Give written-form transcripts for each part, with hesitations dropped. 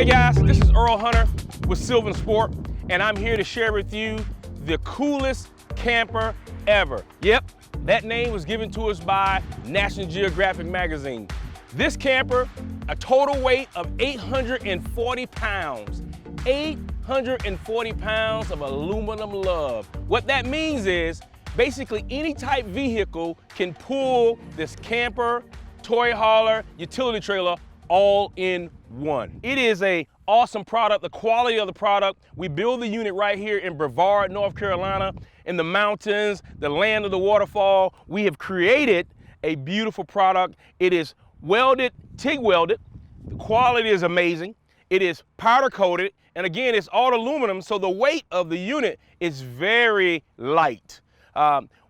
Hey guys, this is Earl Hunter with Sylvan Sport, and I'm here to share with you the coolest camper ever. Yep, that name was given to us by National Geographic magazine. This camper, a total weight of 840 pounds. 840 pounds of aluminum love. What that means is, basically any type vehicle can pull this camper, toy hauler, utility trailer all in one. It is an awesome product. The quality of the product, we build the unit right here in Brevard, North Carolina, in the mountains, the land of the waterfall. We have created a beautiful product. It is welded, TIG welded. The quality is amazing. It is powder coated. And again, it's all aluminum, so the weight of the unit is very light.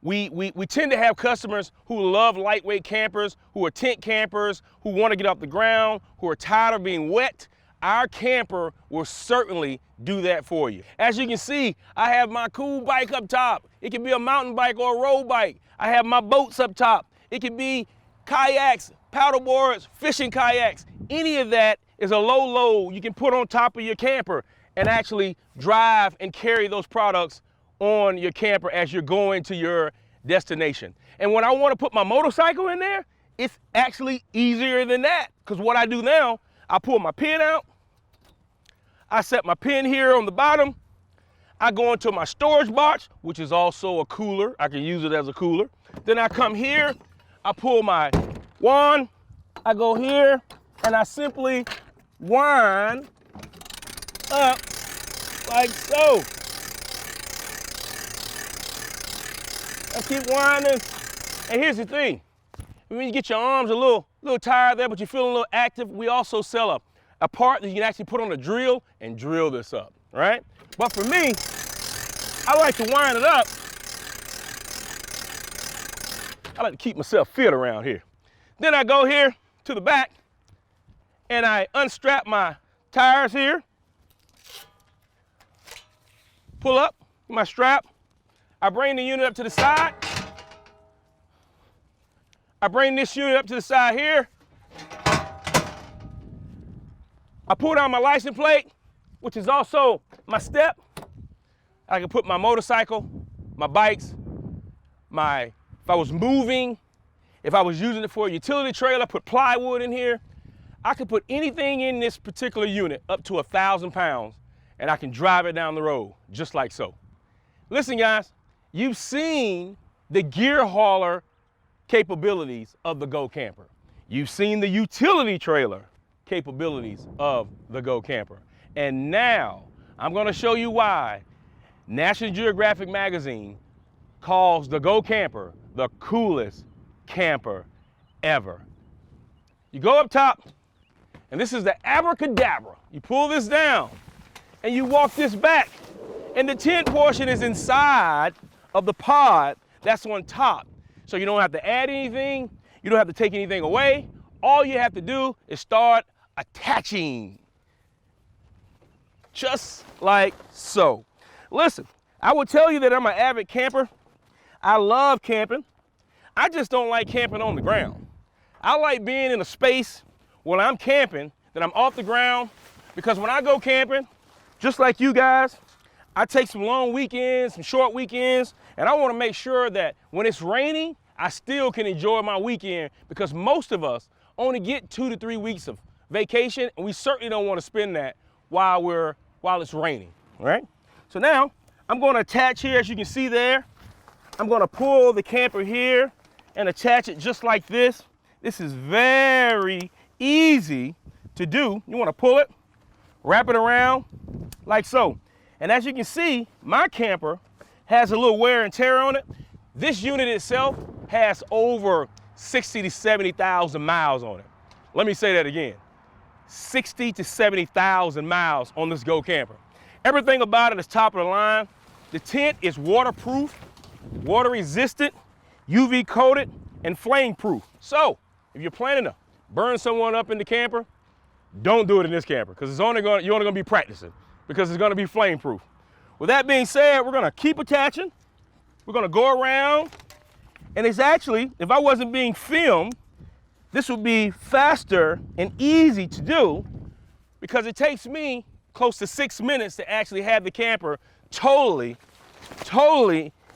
We tend to have customers who love lightweight campers, who are tent campers, who want to get off the ground, who are tired of being wet. Our camper will certainly do that for you. As you can see, I have my cool bike up top. It can be a mountain bike or a road bike. I have my boats up top. It can be kayaks, paddle boards, fishing kayaks. Any of that is a low load you can put on top of your camper and actually drive and carry those products on your camper as you're going to your destination. And when I want to put my motorcycle in there, it's actually easier than that, because what I do now, I pull my pin out, I set my pin here on the bottom, I go into my storage box, which is also a cooler. I can use it as a cooler. Then I come here, I pull my wand, I go here, and I simply wind up like so. I keep winding. And here's the thing. When you get your arms a little tired there, but you're feeling a little active, we also sell a part that you can actually put on a drill and drill this up, right? But for me, I like to wind it up. I like to keep myself fit around here. Then I go here to the back and I unstrap my tires here. Pull up my strap. I bring the unit up to the side. I bring this unit up to the side here. I pull down my license plate, which is also my step. I can put my motorcycle, my bikes, if I was moving, if I was using it for a utility trailer, put plywood in here. I could put anything in this particular unit up to 1,000 pounds, and I can drive it down the road, just like so. Listen, guys. You've seen the gear hauler capabilities of the Go Camper. You've seen the utility trailer capabilities of the Go Camper. And now I'm going to show you why National Geographic magazine calls the Go Camper the coolest camper ever. You go up top, and this is the abracadabra. You pull this down, and you walk this back, and the tent portion is inside of the pod that's on top. So you don't have to add anything, you don't have to take anything away. All you have to do is start attaching. Just like so. Listen, I will tell you that I'm an avid camper. I love camping. I just don't like camping on the ground. I like being in a space when I'm camping that I'm off the ground, because when I go camping, just like you guys, I take some long weekends, some short weekends, and I want to make sure that when it's raining, I still can enjoy my weekend, because most of us only get 2 to 3 weeks of vacation, and we certainly don't want to spend that while it's raining, right? So now I'm going to attach here, as you can see there. I'm going to pull the camper here and attach it just like this. This is very easy to do. You want to pull it, wrap it around like so. And as you can see, my camper has a little wear and tear on it. This unit itself has over 60 to 70,000 miles on it. Let me say that again. 60 to 70,000 miles on this Go Camper. Everything about it is top of the line. The tent is waterproof, water resistant, UV coated, and flame proof. So if you're planning to burn someone up in the camper, don't do it in this camper, because you're only going to be practicing, because it's going to be flame proof. With that being said, we're going to keep attaching. We're going to go around, and it's actually, if I wasn't being filmed, this would be faster and easy to do, because it takes me close to 6 minutes to actually have the camper totally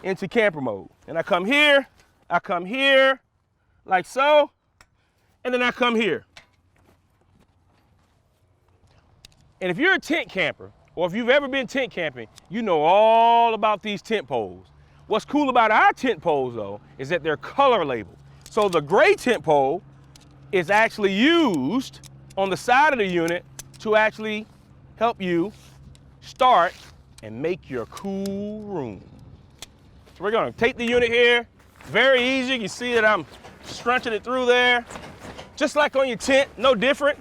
into camper mode. And I come here, like so, and then I come here. And if you're a tent camper, or if you've ever been tent camping, you know all about these tent poles. What's cool about our tent poles though, is that they're color labeled. So the gray tent pole is actually used on the side of the unit to actually help you start and make your cool room. So we're gonna take the unit here, very easy. You can see that I'm scrunching it through there. Just like on your tent, no different.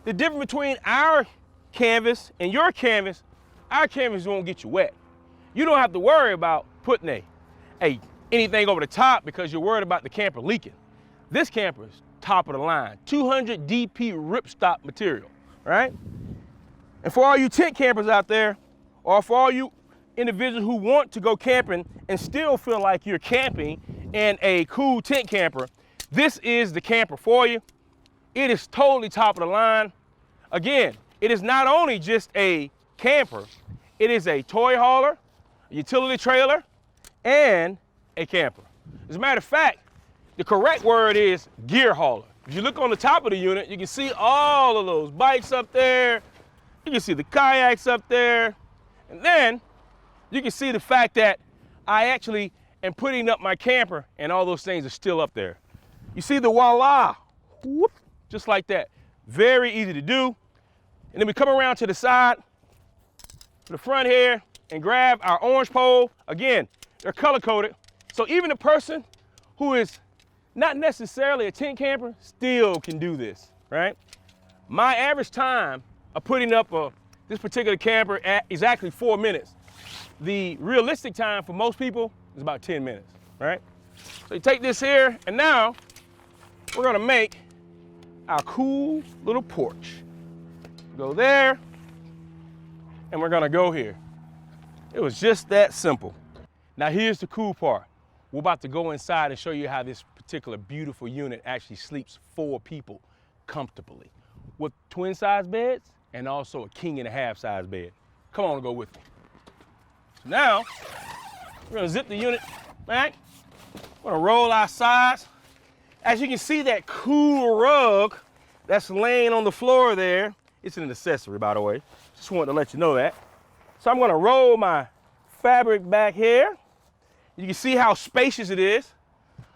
The difference between our canvas and your canvas, our canvas won't get you wet. You don't have to worry about putting anything over the top because you're worried about the camper leaking. This camper is top of the line, 200 DP ripstop material, right? And for all you tent campers out there, or for all you individuals who want to go camping and still feel like you're camping in a cool tent camper, this is the camper for you. It is totally top of the line. Again, it is not only just a camper, it is a toy hauler, a utility trailer, and a camper. As a matter of fact, the correct word is gear hauler. If you look on the top of the unit, you can see all of those bikes up there. You can see the kayaks up there. And then you can see the fact that I actually am putting up my camper and all those things are still up there. You see the voila, whoop, just like that. Very easy to do. And then we come around to the side, to the front here, and grab our orange pole. Again, they're color coded. So even a person who is not necessarily a tent camper still can do this, right? My average time of putting up this particular camper at exactly 4 minutes. The realistic time for most people is about 10 minutes, right? So you take this here, and now we're gonna make our cool little porch. Go there, and we're gonna go here. It was just that simple. Now here's the cool part. We're about to go inside and show you how this particular beautiful unit actually sleeps 4 people comfortably with twin size beds and also a king and a half size bed. Come on, go with me. So now, we're gonna zip the unit back. We're gonna roll our sides. As you can see, that cool rug that's laying on the floor there, it's an accessory, by the way. Just wanted to let you know that. So I'm gonna roll my fabric back here. You can see how spacious it is.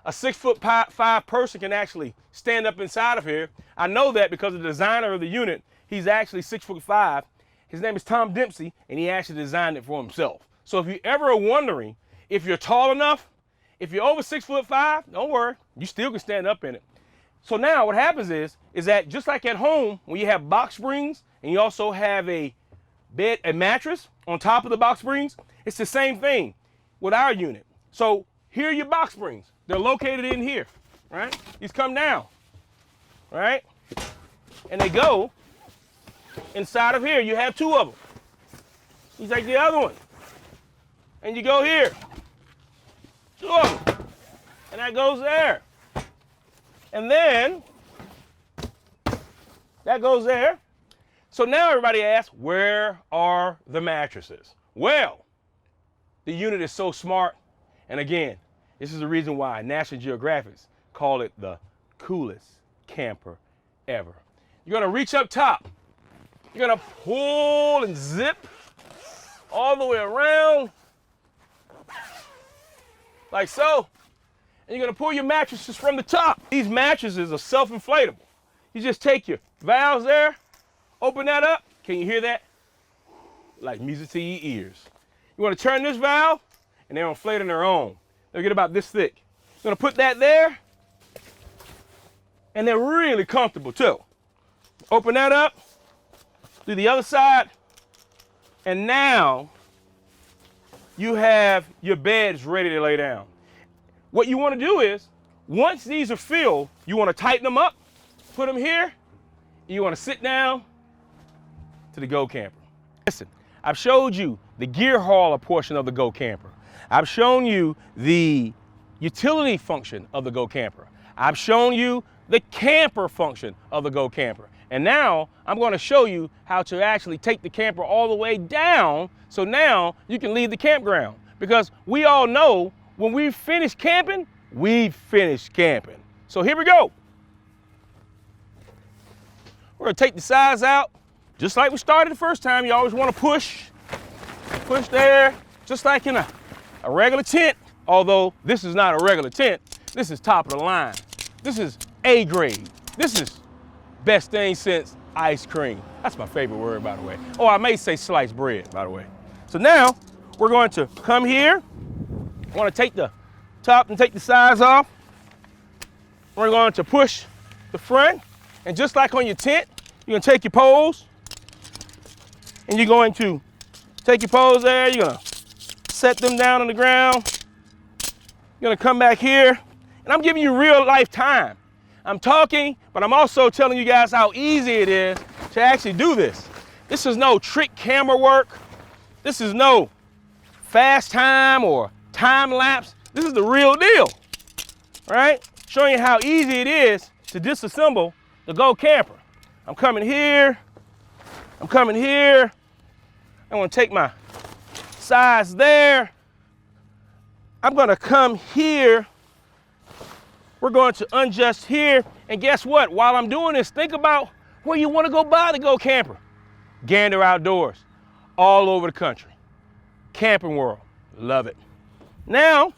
A 6'5" person can actually stand up inside of here. I know that because the designer of the unit, he's actually 6'5". His name is Tom Dempsey, and he actually designed it for himself. So if you ever are wondering if you're tall enough, if you're over 6'5", don't worry, you still can stand up in it. So now what happens is that just like at home, when you have box springs and you also have a mattress on top of the box springs, it's the same thing with our unit. So here are your box springs. They're located in here, right? These come down, right? And they go inside of here. You have 2 of them. You take the other one, and you go here. 2 of them, and that goes there. And then that goes there. So now everybody asks, where are the mattresses? Well, the unit is so smart. And again, this is the reason why National Geographic call it the coolest camper ever. You're gonna reach up top. You're gonna pull and zip all the way around, like so. And you're gonna pull your mattresses from the top. These mattresses are self-inflatable. You just take your valves there, open that up. Can you hear that? Like music to your ears. You wanna turn this valve, and they'll inflate on their own. They'll get about this thick. You're gonna put that there, and they're really comfortable too. Open that up, do the other side, and now you have your beds ready to lay down. What you wanna do is, once these are filled, you wanna tighten them up, put them here, and you wanna sit down to the Go Camper. Listen, I've showed you the gear hauler portion of the Go Camper. I've shown you the utility function of the Go Camper. I've shown you the camper function of the Go Camper. And now I'm going to show you how to actually take the camper all the way down so now you can leave the campground. Because we all know when we finish camping, we finish camping. So here we go. We're going to take the sides out just like we started the first time. You always want to push there, just like in a regular tent. Although this is not a regular tent, this is top of the line. This is A grade. This is best thing since ice cream. That's my favorite word, by the way. Oh, I may say sliced bread, by the way. So now we're going to come here. I want to take the top and take the sides off. We're going to push the front. And just like on your tent, you're going to take your poles. And you're going to take your poles there. You're going to set them down on the ground. You're going to come back here. And I'm giving you real life time. I'm talking, but I'm also telling you guys how easy it is to actually do this. This is no trick camera work. This is no fast time or time lapse. This is the real deal, right? Showing you how easy it is to disassemble the Go camper. I'm coming here. I'm coming here. I'm gonna take my sides there. I'm gonna come here. We're going to unjust here. And guess what? While I'm doing this, think about where you want to go buy the Go camper. Gander Outdoors, all over the country. Camping World, love it. Now,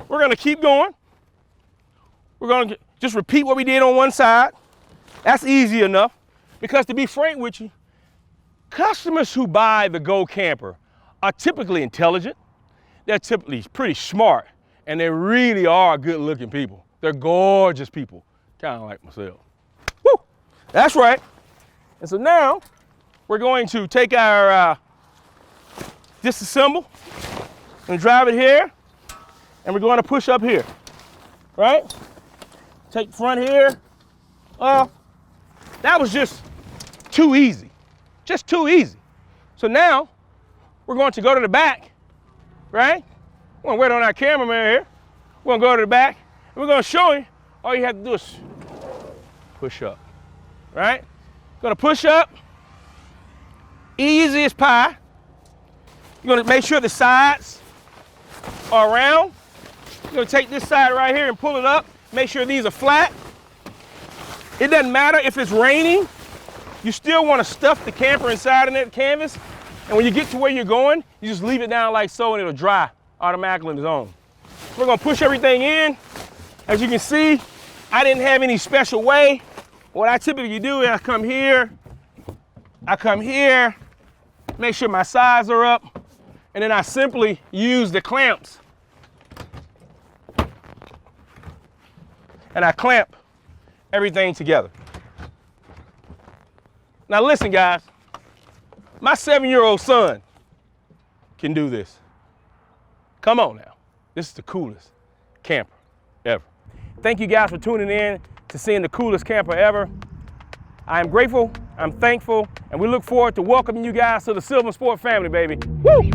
we're going to keep going. We're going to just repeat what we did on one side. That's easy enough. Because to be frank with you, customers who buy the Go camper are typically intelligent. They're typically pretty smart. And they really are good looking people. They're gorgeous people, kind of like myself. Woo! That's right. And so now we're going to take our disassemble and drive it here, and we're going to push up here, right? Take the front here. That was just too easy, just too easy. So now we're going to go to the back, right? We're going to wait on our cameraman here. We're going to go to the back. We're going to show you, all you have to do is push up, right? Going to push up, easy as pie. You're going to make sure the sides are round. You're going to take this side right here and pull it up. Make sure these are flat. It doesn't matter if it's raining. You still want to stuff the camper inside of that canvas. And when you get to where you're going, you just leave it down like so and it'll dry automatically on its own. We're going to push everything in. As you can see, I didn't have any special way. What I typically do is I come here, make sure my sides are up, and then I simply use the clamps. And I clamp everything together. Now listen, guys, my 7-year-old son can do this. Come on now. This is the coolest camper ever. Thank you guys for tuning in to seeing the coolest camper ever. I am grateful, I'm thankful, and we look forward to welcoming you guys to the Sylvan Sport family, baby. Woo!